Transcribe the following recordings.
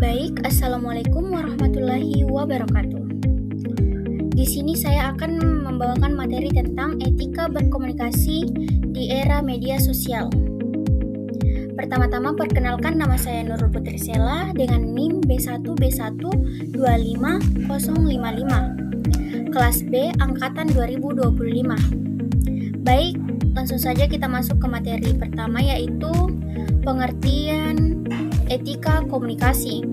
Baik, Assalamualaikum warahmatullahi wabarakatuh. Di sini saya akan membawakan materi tentang etika berkomunikasi di era media sosial. Pertama-tama perkenalkan, nama saya Nurul Putri Sela dengan NIM B1B1255055, kelas B angkatan 2025. Baik, langsung saja kita masuk ke materi pertama, yaitu pengertian etika komunikasi.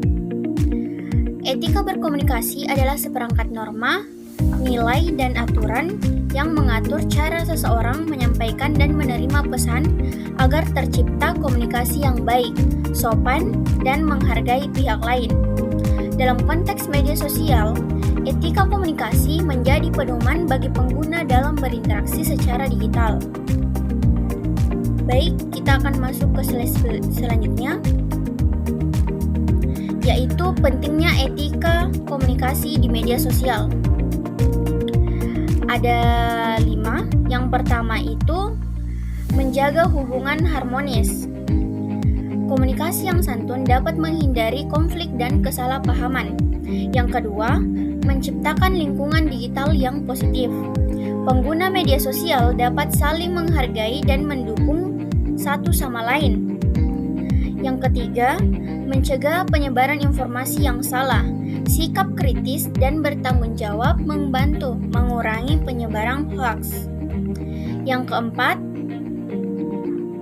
Etika berkomunikasi adalah seperangkat norma, nilai, dan aturan yang mengatur cara seseorang menyampaikan dan menerima pesan agar tercipta komunikasi yang baik, sopan, dan menghargai pihak lain. Dalam konteks media sosial, etika komunikasi menjadi pedoman bagi pengguna dalam berinteraksi secara digital. Baik, kita akan masuk ke slide selanjutnya, yaitu pentingnya etika komunikasi di media sosial. Ada 5. Yang pertama itu menjaga hubungan harmonis. Komunikasi yang santun dapat menghindari konflik dan kesalahpahaman. Yang kedua, menciptakan lingkungan digital yang positif. Pengguna media sosial dapat saling menghargai dan mendukung satu sama lain. Yang ketiga, mencegah penyebaran informasi yang salah. Sikap kritis dan bertanggung jawab membantu mengurangi penyebaran hoaks. Yang keempat,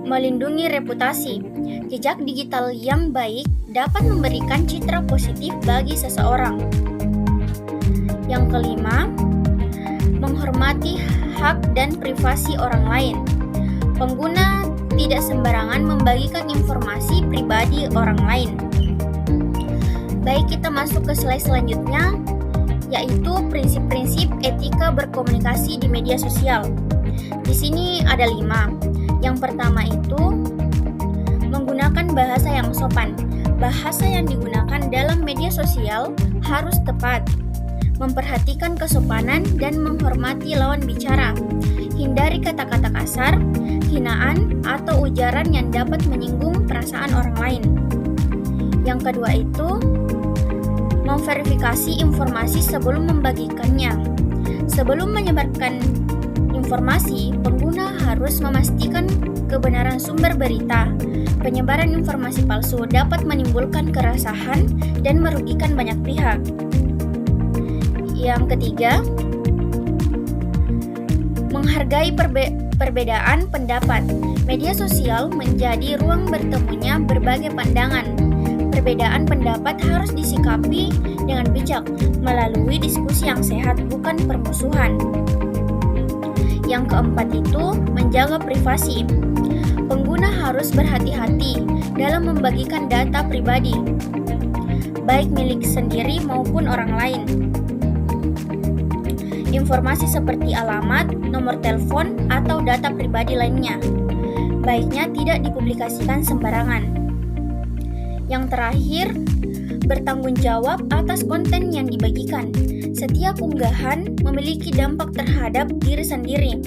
melindungi reputasi. Jejak digital yang baik dapat memberikan citra positif bagi seseorang. Yang kelima, menghormati hak dan privasi orang lain. Pengguna tidak sembarangan membagikan informasi pribadi orang lain. Baik, kita masuk ke slide selanjutnya, yaitu prinsip-prinsip etika berkomunikasi di media sosial. Di sini ada 5. Yang pertama itu menggunakan bahasa yang sopan. Bahasa yang digunakan dalam media sosial harus tepat, memperhatikan kesopanan dan menghormati lawan bicara. Hindari kata-kata kasar, hinaan, atau ujaran yang dapat menyinggung perasaan orang lain. Yang kedua itu memverifikasi informasi sebelum membagikannya. Sebelum menyebarkan informasi, pengguna harus memastikan kebenaran sumber berita. Penyebaran informasi palsu dapat menimbulkan keresahan dan merugikan banyak pihak. Yang ketiga, menghargai perbedaan pendapat. Media sosial menjadi ruang bertemunya berbagai pandangan. Perbedaan pendapat harus disikapi dengan bijak melalui diskusi yang sehat, bukan permusuhan. Yang keempat itu menjaga privasi. Pengguna harus berhati-hati dalam membagikan data pribadi, baik milik sendiri maupun orang lain. Informasi seperti alamat, nomor telepon, atau data pribadi lainnya baiknya tidak dipublikasikan sembarangan. Yang terakhir, bertanggung jawab atas konten yang dibagikan. Setiap unggahan memiliki dampak terhadap diri sendiri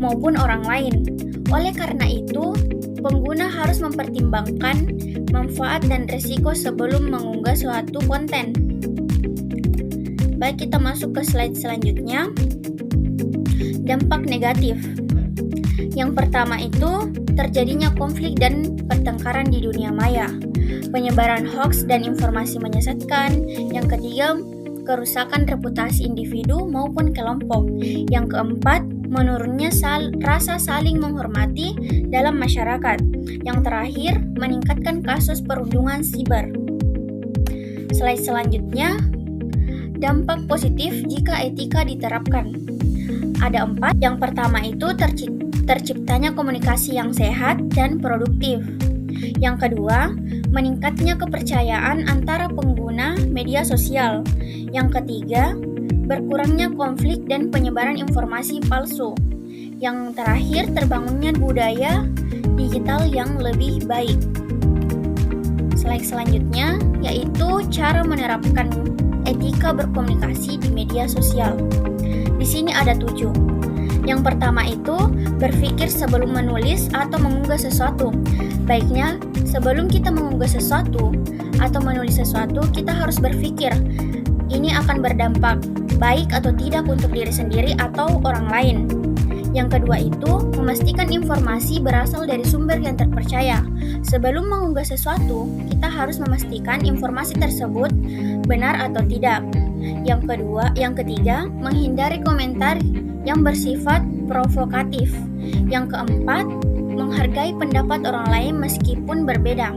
maupun orang lain. Oleh karena itu, pengguna harus mempertimbangkan manfaat dan risiko sebelum mengunggah suatu konten. Baik, kita masuk ke slide selanjutnya. Dampak negatif. Yang pertama itu terjadinya konflik dan pertengkaran di dunia maya. Penyebaran hoaks dan informasi menyesatkan. Yang ketiga, kerusakan reputasi individu maupun kelompok. Yang keempat, menurunnya rasa saling menghormati dalam masyarakat. Yang terakhir, meningkatkan kasus perundungan siber. Slide selanjutnya, dampak positif jika etika diterapkan. Ada 4. Yang pertama itu terciptanya komunikasi yang sehat dan produktif. Yang kedua, meningkatnya kepercayaan antara pengguna media sosial. Yang ketiga, berkurangnya konflik dan penyebaran informasi palsu. Yang terakhir, terbangunnya budaya digital yang lebih baik. Slide selanjutnya yaitu cara menerapkan etika berkomunikasi di media sosial. Di sini ada 7. Yang pertama itu berpikir sebelum menulis atau mengunggah sesuatu. Baiknya, sebelum kita mengunggah sesuatu atau menulis sesuatu, kita harus berpikir, ini akan berdampak baik atau tidak untuk diri sendiri atau orang lain. Yang kedua itu, memastikan informasi berasal dari sumber yang terpercaya. Sebelum mengunggah sesuatu, kita harus memastikan informasi tersebut benar atau tidak. Yang ketiga, menghindari komentar yang bersifat provokatif. Yang keempat, menghargai pendapat orang lain meskipun berbeda.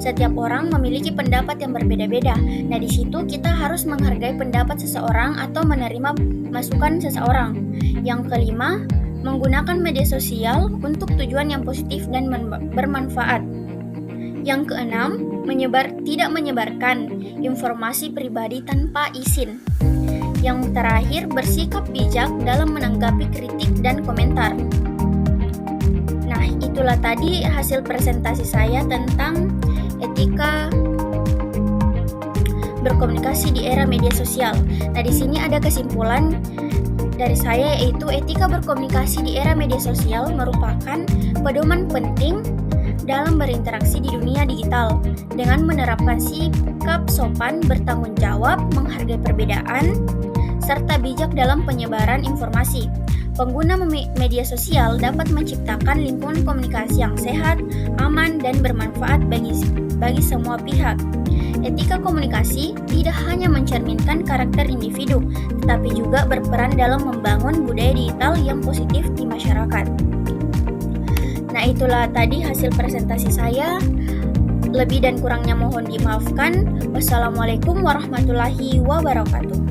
Setiap orang memiliki pendapat yang berbeda-beda. Nah, di situ kita harus menghargai pendapat seseorang atau menerima masukan seseorang. Yang kelima, menggunakan media sosial untuk tujuan yang positif dan bermanfaat. Yang keenam, tidak menyebarkan informasi pribadi tanpa izin. Yang terakhir, bersikap bijak dalam menanggapi kritik dan komentar. Nah, itulah tadi hasil presentasi saya tentang etika berkomunikasi di era media sosial. Nah, di sini ada kesimpulan dari saya, yaitu etika berkomunikasi di era media sosial merupakan pedoman penting dalam berinteraksi di dunia digital dengan menerapkan sikap sopan, bertanggung jawab, menghargai perbedaan, serta bijak dalam penyebaran informasi. Pengguna media sosial dapat menciptakan lingkungan komunikasi yang sehat, aman, dan bermanfaat bagi semua pihak. Etika komunikasi tidak hanya mencerminkan karakter individu, tetapi juga berperan dalam membangun budaya digital yang positif di masyarakat. Nah, itulah tadi hasil presentasi saya. Lebih dan kurangnya mohon dimaafkan. Wassalamualaikum warahmatullahi wabarakatuh.